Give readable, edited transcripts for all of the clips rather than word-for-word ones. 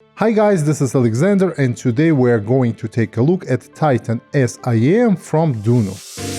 Hi guys, this is Alexander and today we are going to take a look at TITAN S IEM from DUNU.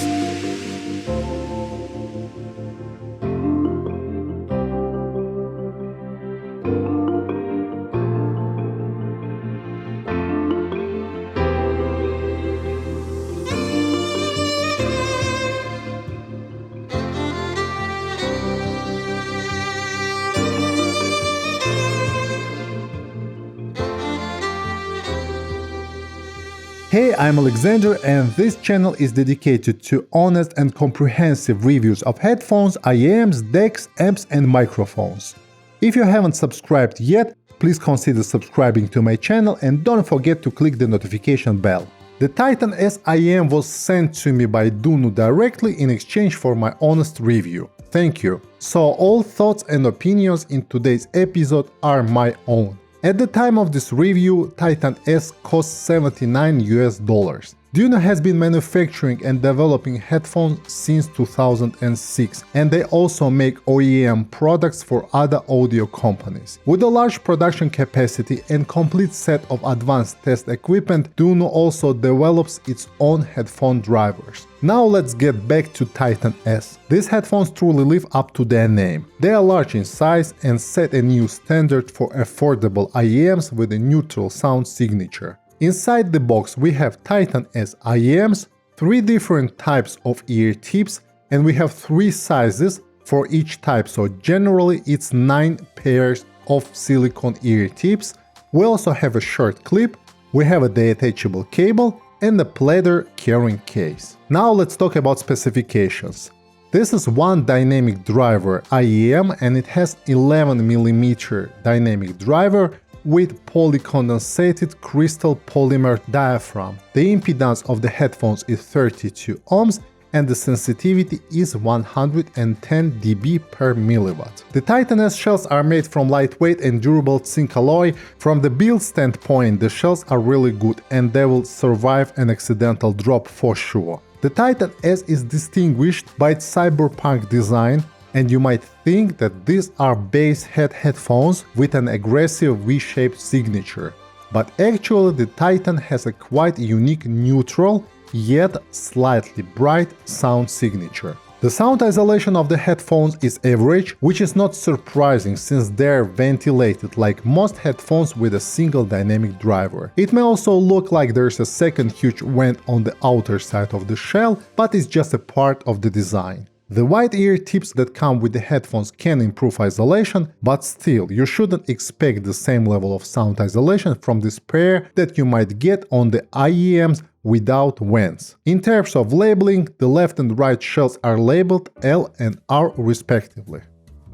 Hey, I'm Alexander and this channel is dedicated to honest and comprehensive reviews of headphones, IEMs, decks, amps and microphones. If you haven't subscribed yet, please consider subscribing to my channel and don't forget to click the notification bell. The TITAN S IEM was sent to me by DUNU directly in exchange for my honest review. Thank you. So all thoughts and opinions in today's episode are my own. At the time of this review, TITAN S cost $79. DUNU has been manufacturing and developing headphones since 2006, and they also make OEM products for other audio companies. With a large production capacity and complete set of advanced test equipment, DUNU also develops its own headphone drivers. Now let's get back to TITAN S. These headphones truly live up to their name. They are large in size and set a new standard for affordable IEMs with a neutral sound signature. Inside the box we have TITAN S IEMs, 3 different types of ear tips, and we have 3 sizes for each type, so generally it's 9 pairs of silicone ear tips. We also have a short clip, we have a detachable cable, and a pleather carrying case. Now let's talk about specifications. This is one dynamic driver IEM and it has 11mm dynamic driver with polycondensated crystal polymer diaphragm. The impedance of the headphones is 32 ohms and the sensitivity is 110 dB per milliwatt. The TITAN S shells are made from lightweight and durable zinc alloy. From the build standpoint, the shells are really good and they will survive an accidental drop for sure. The TITAN S is distinguished by its cyberpunk design, and you might think that these are bass head headphones with an aggressive V-shaped signature. But actually the TITAN has a quite unique neutral, yet slightly bright sound signature. The sound isolation of the headphones is average, which is not surprising since they're ventilated like most headphones with a single dynamic driver. It may also look like there's a second huge vent on the outer side of the shell, but it's just a part of the design. The wide ear tips that come with the headphones can improve isolation, but still, you shouldn't expect the same level of sound isolation from this pair that you might get on the IEMs without vents. In terms of labeling, the left and right shells are labeled L and R respectively.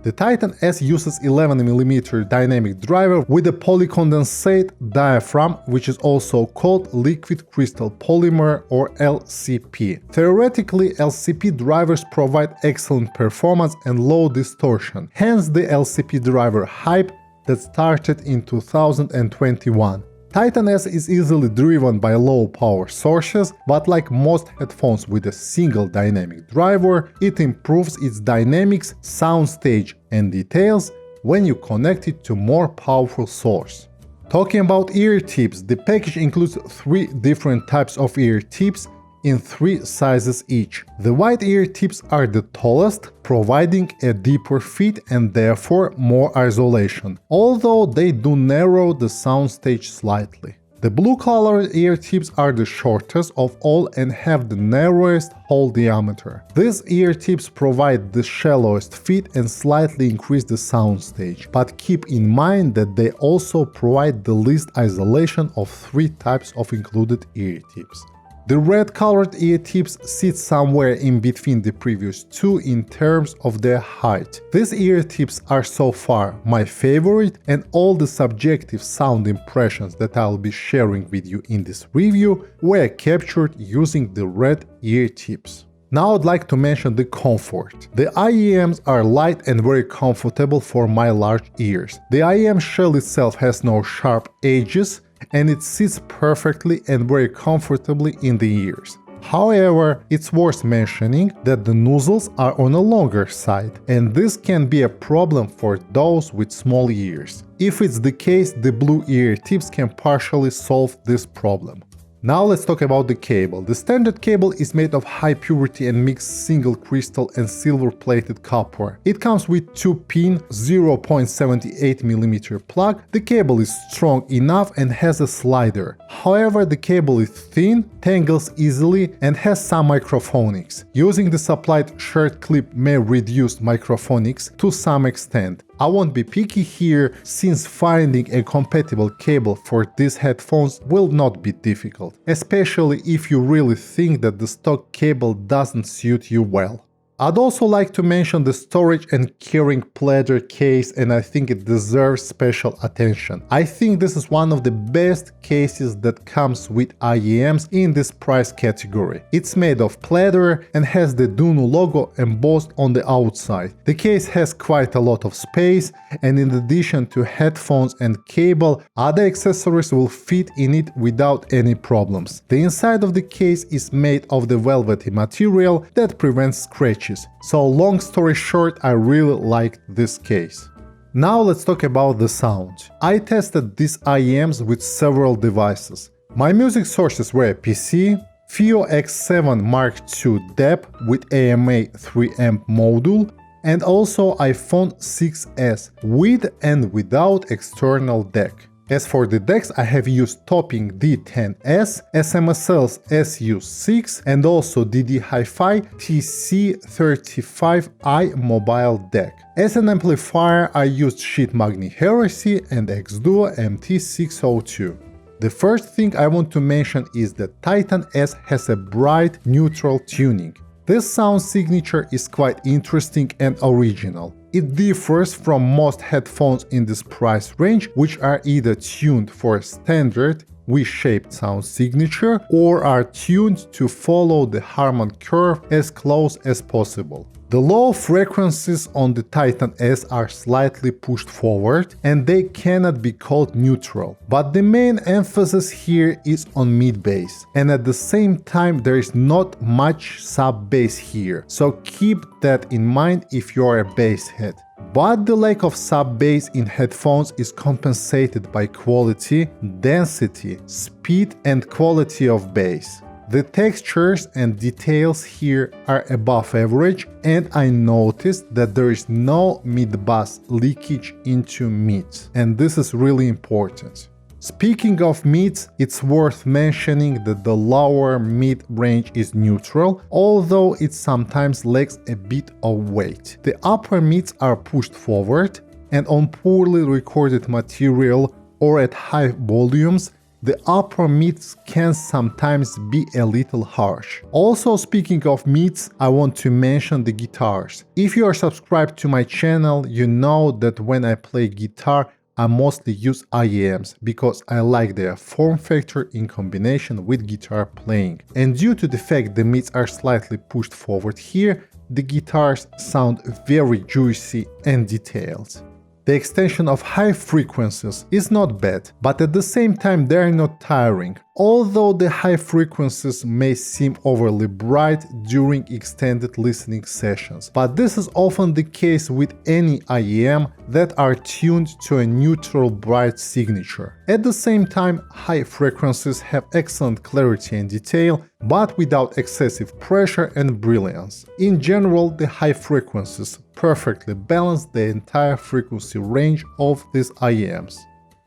The TITAN S uses 11mm dynamic driver with a polycondensate diaphragm, which is also called liquid crystal polymer or LCP. Theoretically, LCP drivers provide excellent performance and low distortion, hence the LCP driver hype that started in 2021. TITAN S is easily driven by low power sources, but like most headphones with a single dynamic driver, it improves its dynamics, soundstage and details when you connect it to more powerful source. Talking about ear tips, the package includes 3 different types of ear tips in 3 sizes each. The wide ear tips are the tallest, providing a deeper fit and therefore more isolation, although they do narrow the soundstage slightly. The blue-colored ear tips are the shortest of all and have the narrowest hole diameter. These ear tips provide the shallowest fit and slightly increase the soundstage, but keep in mind that they also provide the least isolation of 3 types of included ear tips. The red-colored ear tips sit somewhere in between the previous 2 in terms of their height. These ear tips are so far my favorite, and all the subjective sound impressions that I'll be sharing with you in this review were captured using the red ear tips. Now I'd like to mention the comfort. The IEMs are light and very comfortable for my large ears. The IEM shell itself has no sharp edges, and it sits perfectly and very comfortably in the ears. However, it's worth mentioning that the nozzles are on a longer side, and this can be a problem for those with small ears. If it's the case, the blue ear tips can partially solve this problem. Now let's talk about the cable. The standard cable is made of high purity and mixed single crystal and silver plated copper. It comes with 2-pin 0.78mm plug. The cable is strong enough and has a slider. However, the cable is thin, tangles easily, and has some microphonics. Using the supplied shirt clip may reduce microphonics to some extent. I won't be picky here, since finding a compatible cable for these headphones will not be difficult, especially if you really think that the stock cable doesn't suit you well. I'd also like to mention the storage and carrying pleather case, and I think it deserves special attention. I think this is one of the best cases that comes with IEMs in this price category. It's made of pleather and has the DUNU logo embossed on the outside. The case has quite a lot of space, and in addition to headphones and cable, other accessories will fit in it without any problems. The inside of the case is made of the velvety material that prevents scratches. So long story short, I really liked this case. Now let's talk about the sound. I tested these IEMs with several devices. My music sources were a PC, FIO X7 Mark II DEP with AMA 3-amp module, and also iPhone 6s with and without external deck. As for the decks, I have used Topping D10 S, SMSL's SU6, and also DD Hi-Fi TC35i mobile deck. As an amplifier, I used Sheet Magni Heresy and X-Duo MT602. The first thing I want to mention is that Titan S has a bright, neutral tuning. This sound signature is quite interesting and original. It differs from most headphones in this price range, which are either tuned for a standard V-shaped sound signature or are tuned to follow the Harman curve as close as possible. The low frequencies on the Titan S are slightly pushed forward and they cannot be called neutral, but the main emphasis here is on mid-bass, and at the same time there is not much sub-bass here, so keep that in mind if you are a bass head. But the lack of sub-bass in headphones is compensated by quality, density, speed and quality of bass. The textures and details here are above average, and I noticed that there is no mid-bass leakage into mids, and this is really important. Speaking of mids, it's worth mentioning that the lower mid range is neutral, although it sometimes lacks a bit of weight. The upper mids are pushed forward, and on poorly recorded material or at high volumes, the upper mids can sometimes be a little harsh. Also, speaking of mids, I want to mention the guitars. If you are subscribed to my channel, you know that when I play guitar, I mostly use IEMs because I like their form factor in combination with guitar playing. And due to the fact the mids are slightly pushed forward here, the guitars sound very juicy and detailed. The extension of high frequencies is not bad, but at the same time they are not tiring, although the high frequencies may seem overly bright during extended listening sessions. But this is often the case with any IEM that are tuned to a neutral bright signature. At the same time, high frequencies have excellent clarity and detail, but without excessive pressure and brilliance. In general, the high frequencies perfectly balance the entire frequency range of these IEMs.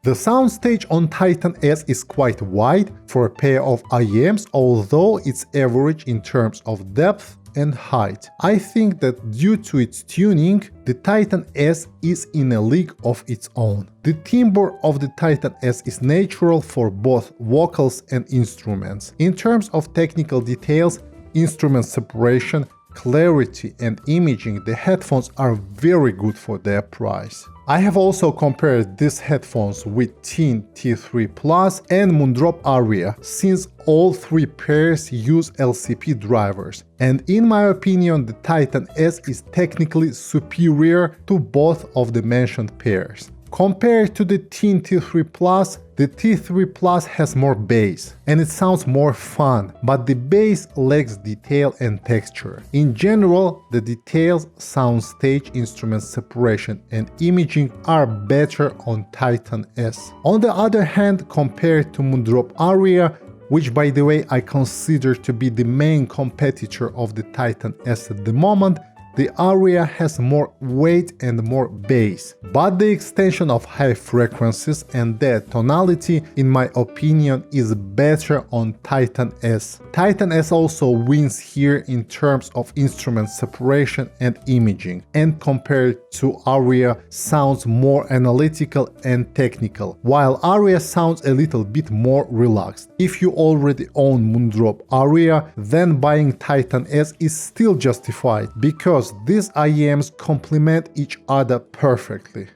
The soundstage on Titan S is quite wide for a pair of IEMs, although it's average in terms of depth and height. I think that due to its tuning, the Titan S is in a league of its own. The timbre of the Titan S is natural for both vocals and instruments. In terms of technical details, instrument separation, clarity and imaging, the headphones are very good for their price. I have also compared these headphones with TIN T3 Plus and Moondrop Aria, since all three pairs use LCP drivers, and in my opinion the Titan S is technically superior to both of the mentioned pairs. Compared to the TIN T3 Plus, the T3 Plus has more bass, and it sounds more fun, but the bass lacks detail and texture. In general, the details, soundstage, instrument separation, and imaging are better on Titan S. On the other hand, compared to Moondrop Aria, which by the way I consider to be the main competitor of the Titan S at the moment, the Aria has more weight and more bass, but the extension of high frequencies and their tonality, in my opinion, is better on Titan S. Titan S also wins here in terms of instrument separation and imaging, and compared to Aria sounds more analytical and technical, while Aria sounds a little bit more relaxed. If you already own Moondrop Aria, then buying Titan S is still justified, because these IEMs complement each other perfectly.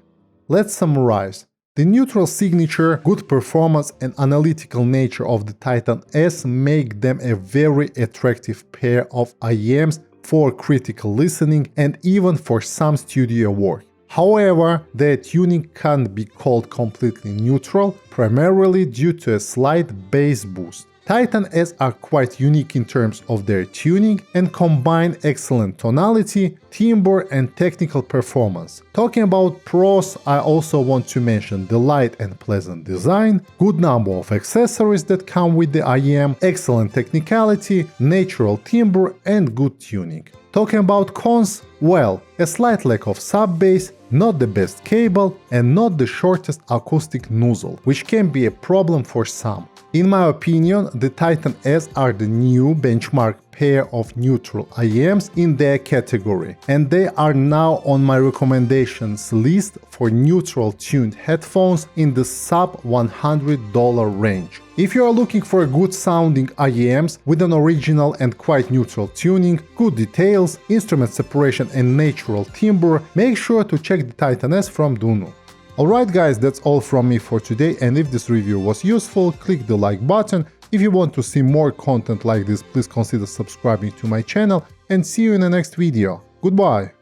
Let's summarize. The neutral signature, good performance and analytical nature of the Titan S make them a very attractive pair of IEMs for critical listening and even for some studio work. However, their tuning can't be called completely neutral, primarily due to a slight bass boost. Titan S are quite unique in terms of their tuning and combine excellent tonality, timbre and technical performance. Talking about pros, I also want to mention the light and pleasant design, good number of accessories that come with the IEM, excellent technicality, natural timbre and good tuning. Talking about cons, well, a slight lack of sub-bass, not the best cable and not the shortest acoustic nozzle, which can be a problem for some. In my opinion, the Titan S are the new benchmark pair of neutral IEMs in their category, and they are now on my recommendations list for neutral tuned headphones in the sub $100 range. If you are looking for good sounding IEMs with an original and quite neutral tuning, good details, instrument separation and natural timbre, make sure to check the Titan S from DUNU. Alright guys, that's all from me for today, and if this review was useful, click the like button. If you want to see more content like this, please consider subscribing to my channel, and see you in the next video. Goodbye!